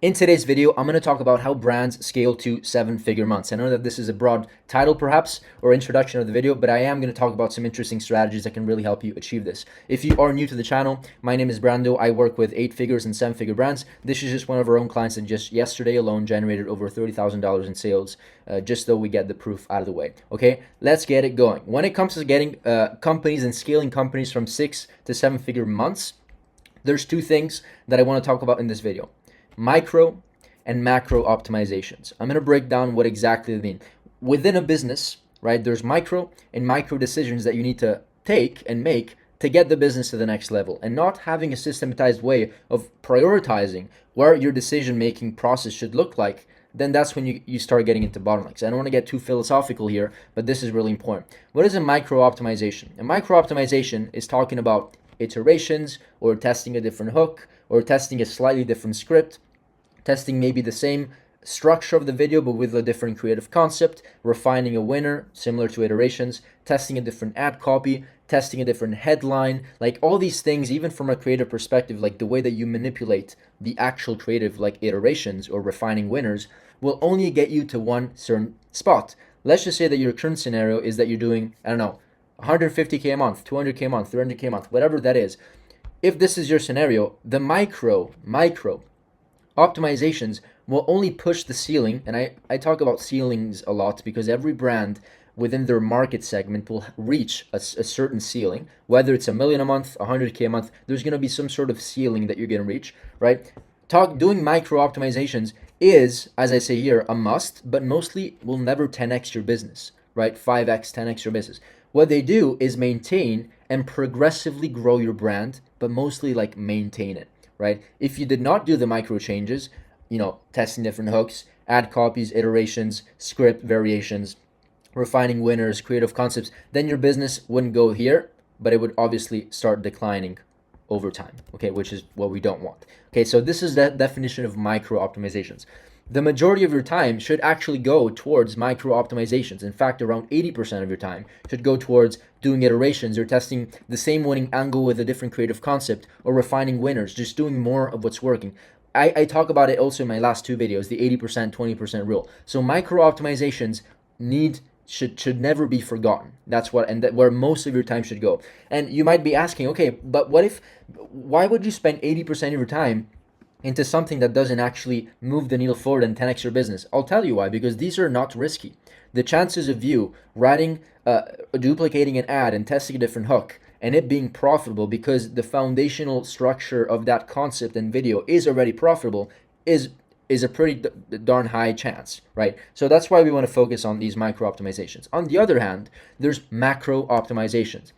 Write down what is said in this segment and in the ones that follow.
In today's video, I'm going to talk about how brands scale to 7-figure months. I know that this is a broad title perhaps, or introduction of the video, but I am going to talk about some interesting strategies that can really help you achieve this. If you are new to the channel, my name is Brando. I work with 8-figures and 7-figure brands. This is just one of our own clients that just yesterday alone generated over $30,000 in sales, just so we get the proof out of the way. Okay, let's get it going. When it comes to getting companies and scaling companies from 6 to 7-figure months, there's two things that I want to talk about in this video: micro and macro optimizations. I'm going to break down what exactly they mean. Within a business, right, there's micro and micro decisions that you need to take and make to get the business to the next level, and not having a systematized way of prioritizing where your decision-making process should look like, then that's when you start getting into bottlenecks. I don't want to get too philosophical here, but this is really important. What is a micro optimization? A micro optimization is talking about iterations, or testing a different hook, or testing a slightly different script, testing maybe the same structure of the video but with a different creative concept, refining a winner similar to iterations, testing a different ad copy, testing a different headline. Like all these things, even from a creative perspective, like the way that you manipulate the actual creative, like iterations or refining winners, will only get you to one certain spot. Let's just say that your current scenario is that you're doing, I don't know, 150K a month, 200K a month, 300K a month, whatever that is. If this is your scenario, the micro optimizations will only push the ceiling. And I talk about ceilings a lot because every brand within their market segment will reach a certain ceiling. Whether it's 1 million a month, 100K a month, there's going to be some sort of ceiling that you're going to reach, right? Doing micro optimizations is, as I say here, a must, but mostly will never 10x your business, right? 5x, 10x your business. What they do is maintain and progressively grow your brand, but mostly like maintain it, right? If you did not do the micro changes, testing different hooks, ad copies, iterations, script variations, refining winners, creative concepts, then your business wouldn't go here, but it would obviously start declining over time, okay, which is what we don't want. Okay, so this is the definition of micro optimizations. The majority of your time should actually go towards micro optimizations. In fact, around 80% of your time should go towards doing iterations or testing the same winning angle with a different creative concept, or refining winners, just doing more of what's working. I talk about it also in my last two videos, the 80%, 20% rule. So micro optimizations should never be forgotten. That's where most of your time should go. And you might be asking, okay, but why would you spend 80% of your time into something that doesn't actually move the needle forward and 10x your business? I'll tell you why. Because these are not risky. The chances of you duplicating an ad and testing a different hook and it being profitable, because the foundational structure of that concept and video is already profitable, is a pretty darn high chance, right? So that's why we want to focus on these micro optimizations. On the other hand, there's macro optimizations.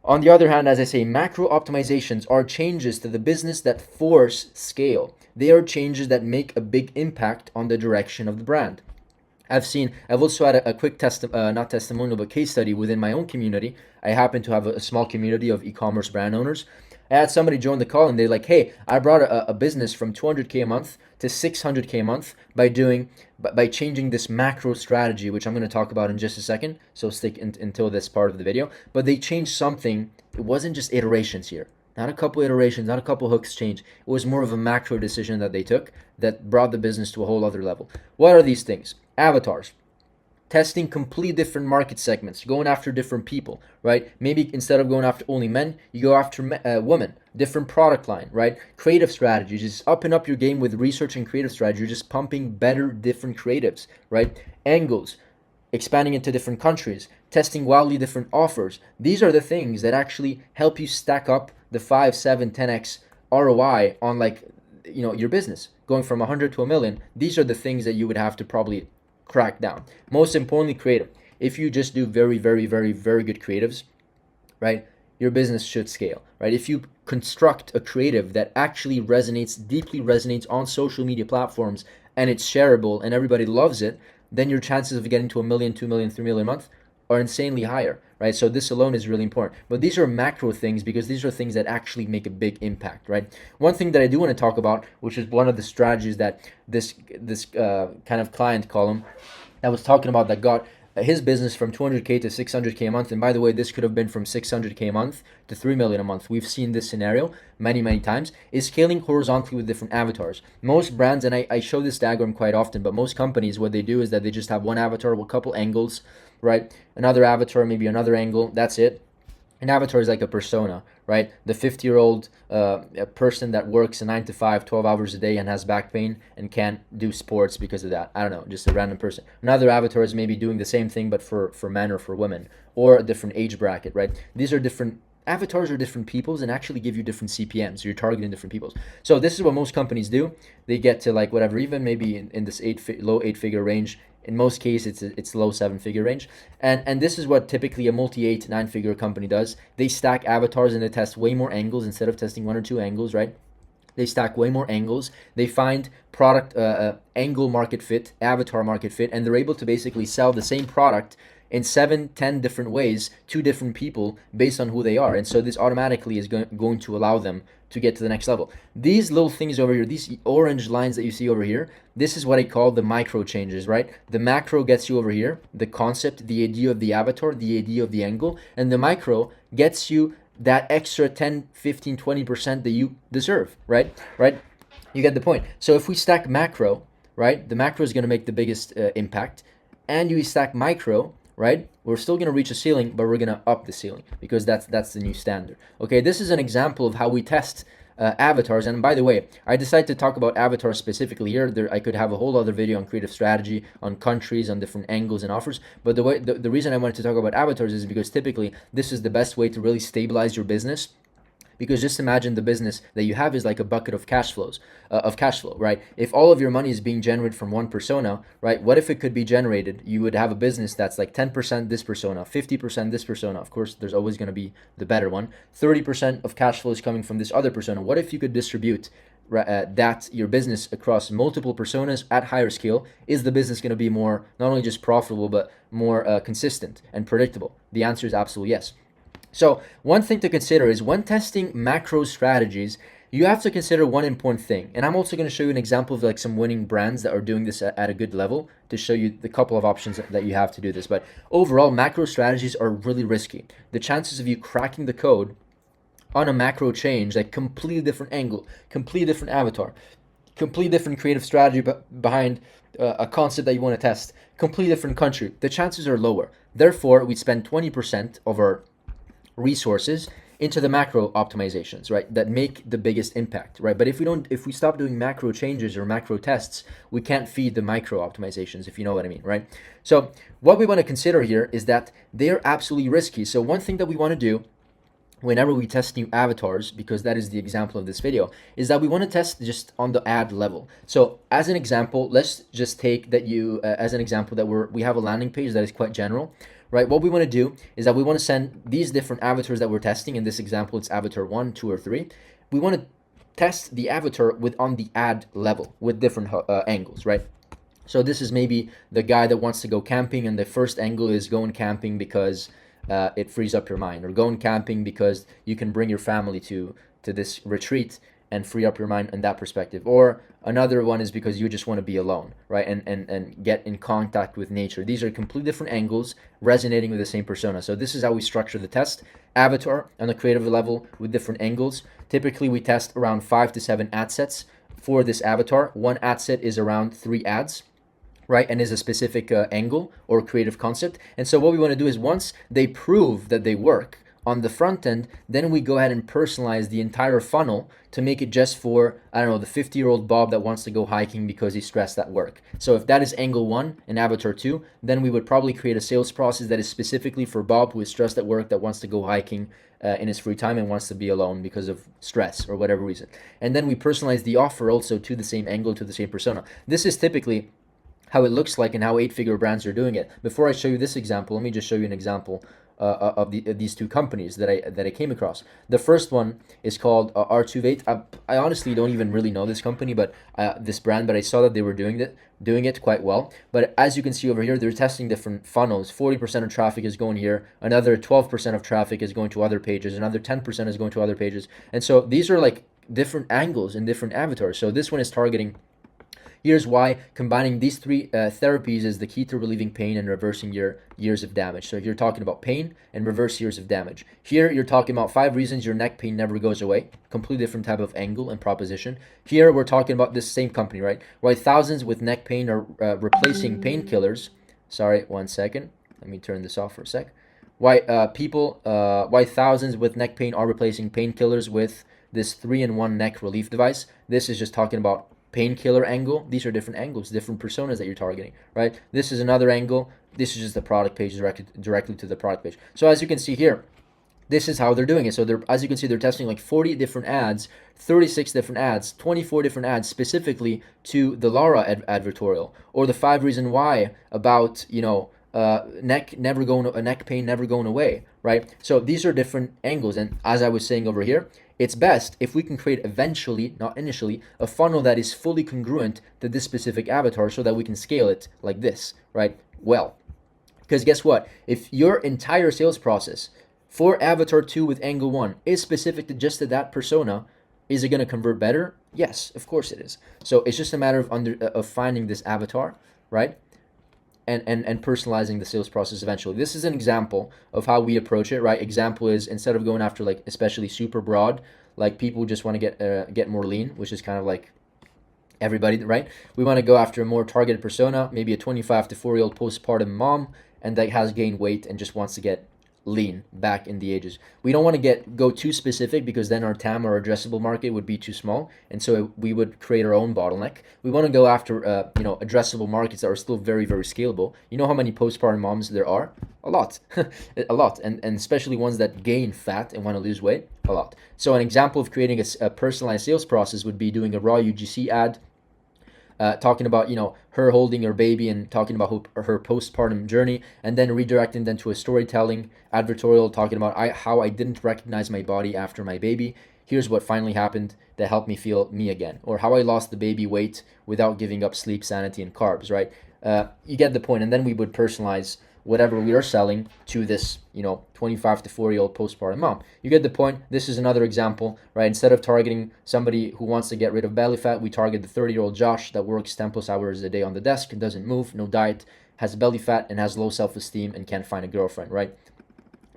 On the other hand, as I say, macro optimizations are changes to the business that force scale. They are changes that make a big impact on the direction of the brand. I've also had a quick not testimonial, but case study within my own community. I happen to have a small community of e-commerce brand owners. I had somebody join the call and they're like, hey, I brought a business from 200K a month to 600K a month by changing this macro strategy, which I'm going to talk about in just a second. So stick until this part of the video. But they changed something. It wasn't just iterations here. Not a couple iterations, not a couple hooks change. It was more of a macro decision that they took that brought the business to a whole other level. What are these things? Avatars. Testing complete different market segments, going after different people, right? Maybe instead of going after only men, you go after women. Different product line, right? Creative strategies, just upping up your game with research and creative strategy. You're just pumping better, different creatives, right? Angles, expanding into different countries, testing wildly different offers. These are the things that actually help you stack up the 5, 7, 10x ROI on your business. Going from 100 to 1 million, these are the things that you would have to probably crack down. Most importantly, creative. If you just do very, very, very, very good creatives, right, your business should scale, right? If you construct a creative that actually deeply resonates on social media platforms, and it's shareable and everybody loves it, then your chances of getting to 1 million, 2 million, 3 million a month are insanely higher, right? So this alone is really important. But these are macro things, because these are things that actually make a big impact, right? One thing that I do want to talk about, which is one of the strategies that this kind of client column that was talking about that got his business from 200K to 600K a month. And by the way, this could have been from 600K a month to 3 million a month. We've seen this scenario many times, is scaling horizontally with different avatars. Most brands, and I show this diagram quite often, but most companies, what they do is that they just have one avatar with a couple angles, right? Another avatar, maybe another angle, that's it. An avatar is like a persona, right? The 50-year-old person that works a 9 to 5, 12 hours a day and has back pain and can't do sports because of that. I don't know, just a random person. Another avatar is maybe doing the same thing but for men or for women, or a different age bracket, right? These are different avatars, are different peoples, and actually give you different CPMs. You're targeting different peoples. So this is what most companies do. They get to like whatever, even maybe in this low 8-figure range. In most cases, it's low 7-figure range. And this is what typically a multi 8-9-figure company does. They stack avatars and they test way more angles instead of testing 1 or 2 angles, right? They stack way more angles. They find product angle market fit, avatar market fit, and they're able to basically sell the same product in 7-10 different ways to different people based on who they are. And so this automatically is going to allow them to get to the next level. These little things over here, these orange lines that you see over here, this is what I call the micro changes, right? The macro gets you over here, the concept, the idea of the avatar, the idea of the angle, and the micro gets you that extra 10, 15, 20% that you deserve, right? You get the point. So if we stack macro, right, the macro is going to make the biggest impact, and you stack micro, right, we're still going to reach a ceiling, but we're going to up the ceiling because that's the new standard. Okay, this is an example of how we test avatars. And by the way, I decided to talk about avatars specifically here. I could have a whole other video on creative strategy, on countries, on different angles and offers. But the reason I wanted to talk about avatars is because typically this is the best way to really stabilize your business. Because just imagine the business that you have is like a bucket of cash flow, right? If all of your money is being generated from one persona, right? What if it could be generated? You would have a business that's like 10% this persona, 50% this persona. Of course, there's always going to be the better one. 30% of cash flow is coming from this other persona. What if you could distribute that your business across multiple personas at higher scale? Is the business going to be more, not only just profitable, but more consistent and predictable? The answer is absolutely yes. So one thing to consider is when testing macro strategies, you have to consider one important thing. And I'm also going to show you an example of like some winning brands that are doing this at a good level to show you the couple of options that you have to do this. But overall, macro strategies are really risky. The chances of you cracking the code on a macro change, like completely different angle, completely different avatar, completely different creative strategy behind a concept that you want to test, completely different country, the chances are lower. Therefore, we spend 20% of our resources into the macro optimizations, right, that make the biggest impact, right? But if we stop doing macro changes or macro tests, we can't feed the micro optimizations, if you know what I mean, right? So what we want to consider here is that they're absolutely risky. So one thing that we want to do whenever we test new avatars, because that is the example of this video, is that we want to test just on the ad level. So as an example, let's just take that as an example that we have a landing page that is quite general, right? What we want to do is that we want to send these different avatars that we're testing. In this example, it's avatar 1, 2, or 3. We want to test the avatar on the ad level with different angles, right? So this is maybe the guy that wants to go camping, and the first angle is going camping because it frees up your mind, or going camping because you can bring your family to this retreat and free up your mind in that perspective. Or another one is because you just want to be alone, right? And get in contact with nature. These are completely different angles resonating with the same persona. So this is how we structure the test. Avatar on the creative level with different angles. Typically we test around 5 to 7 ad sets for this avatar. One ad set is around 3 ads, right, and is a specific angle or creative concept. And so what we want to do is once they prove that they work on the front end, then we go ahead and personalize the entire funnel to make it just for, I don't know, the 50-year-old Bob that wants to go hiking because he's stressed at work. So if that is angle 1 and avatar 2, then we would probably create a sales process that is specifically for Bob who is stressed at work, that wants to go hiking in his free time and wants to be alone because of stress or whatever reason. And then we personalize the offer also to the same angle, to the same persona. This is typically how it looks like and how 8-figure brands are doing it. Before I show you this example, let me just show you an example of these two companies that I came across. The first one is called R2Vate. I honestly don't even really know this company, but this brand, but I saw that they were doing it quite well. But as you can see over here, they're testing different funnels. 40% of traffic is going here. Another 12% of traffic is going to other pages. Another 10% is going to other pages. And so these are like different angles and different avatars. So this one is targeting Here's why combining these three therapies is the key to relieving pain and reversing your years of damage. So you're talking about pain and reverse years of damage. Here you're talking about 5 reasons your neck pain never goes away. Completely different type of angle and proposition. Here we're talking about this same company, right? Why thousands with neck pain are replacing painkillers. Sorry, 1 second. Let me turn this off for a sec. Why why thousands with neck pain are replacing painkillers with this 3-in-1 neck relief device. This is just talking about painkiller angle. These are different angles, different personas that you're targeting, right? This is another angle. This is just the product page, directly to the product page. So as you can see here, this is how they're doing it. So they're, as you can see, they're testing like 40 different ads, 36 different ads, 24 different ads specifically to the Lara advertorial, or the 5 reason why about, you know, neck pain never going away, right? So these are different angles, and as I was saying over here, it's best if we can create eventually, not initially, a funnel that is fully congruent to this specific avatar so that we can scale it like this, right? Well, because guess what? If your entire sales process for avatar 2 with angle 1 is specific to just to that persona, is it going to convert better? Yes, of course it is. So it's just a matter of finding this avatar, right? And personalizing the sales process eventually. This is an example of how we approach it, right? Example is, instead of going after like especially super broad, like people who just want to get more lean, which is kind of like everybody, right? We want to go after a more targeted persona, maybe a 25 to 40-year-old postpartum mom, and that has gained weight and just wants to get lean back in the ages. We don't want to go too specific, because then our TAM, or addressable market, would be too small, and so we would create our own bottleneck. We want to go after addressable markets that are still very, very scalable. You know how many postpartum moms there are? A lot. A lot, and especially ones that gain fat and want to lose weight. A lot. So an example of creating a personalized sales process would be doing a raw UGC ad, talking about, you know, her holding her baby and talking about her postpartum journey, and then redirecting them to a storytelling advertorial talking about how I didn't recognize my body after my baby. Here's what finally happened that helped me feel me again, or how I lost the baby weight without giving up sleep, sanity, and carbs, right? You get the point. And then we would personalize whatever we are selling to this, 25 to 40-year-old postpartum mom. You get the point. This is another example, right? Instead of targeting somebody who wants to get rid of belly fat, we target the 30-year-old Josh that works 10 plus hours a day on the desk and doesn't move, no diet, has belly fat, and has low self-esteem and can't find a girlfriend, right?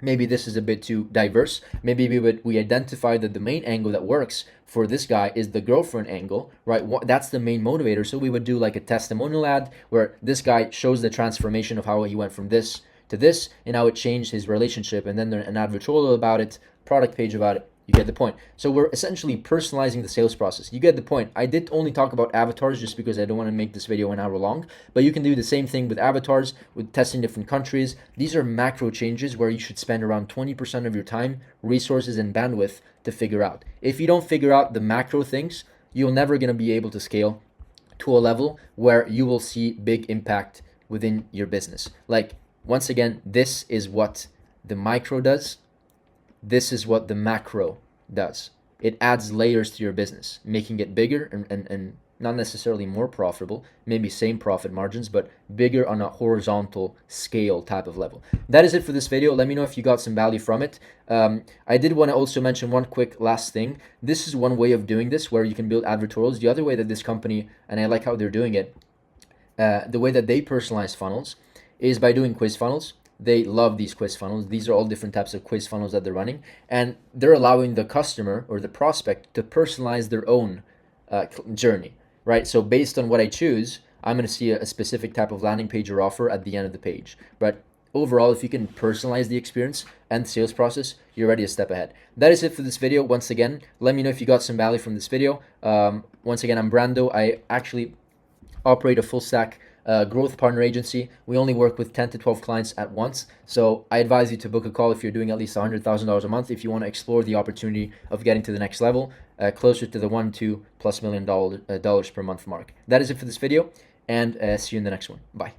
Maybe this is a bit too diverse. Maybe we identify that the main angle that works for this guy is the girlfriend angle, right? That's the main motivator. So we would do like a testimonial ad where this guy shows the transformation of how he went from this to this and how it changed his relationship, and then an advertorial about it, product page about it. You get the point. So we're essentially personalizing the sales process. You get the point. I did only talk about avatars just because I don't want to make this video an hour long, but you can do the same thing with avatars, with testing different countries. These are macro changes where you should spend around 20% of your time, resources, and bandwidth to figure out. If you don't figure out the macro things, you're never going to be able to scale to a level where you will see big impact within your business. Like, once again, this is what the micro does. This is what the macro does. It adds layers to your business, making it bigger and not necessarily more profitable, maybe same profit margins, but bigger on a horizontal scale type of level. That is it for this video. Let me know if you got some value from it. I did want to also mention one quick last thing. This is one way of doing this where you can build advertorials. The other way that this company, and I like how they're doing it, the way that they personalize funnels is by doing quiz funnels. They love these quiz funnels. These are all different types of quiz funnels that they're running, and they're allowing the customer or the prospect to personalize their own journey, right? So based on what I choose, I'm going to see a specific type of landing page or offer at the end of the page. But overall, if you can personalize the experience and the sales process, you're already a step ahead. That is it for this video. Once again, let me know if you got some value from this video. Once again, I'm Brando. I actually operate a full stack growth partner agency. We only work with 10 to 12 clients at once. So I advise you to book a call if you're doing at least $100,000 a month, if you want to explore the opportunity of getting to the next level, closer to the $1-2+ million dollars per month mark. That is it for this video, and see you in the next one. Bye.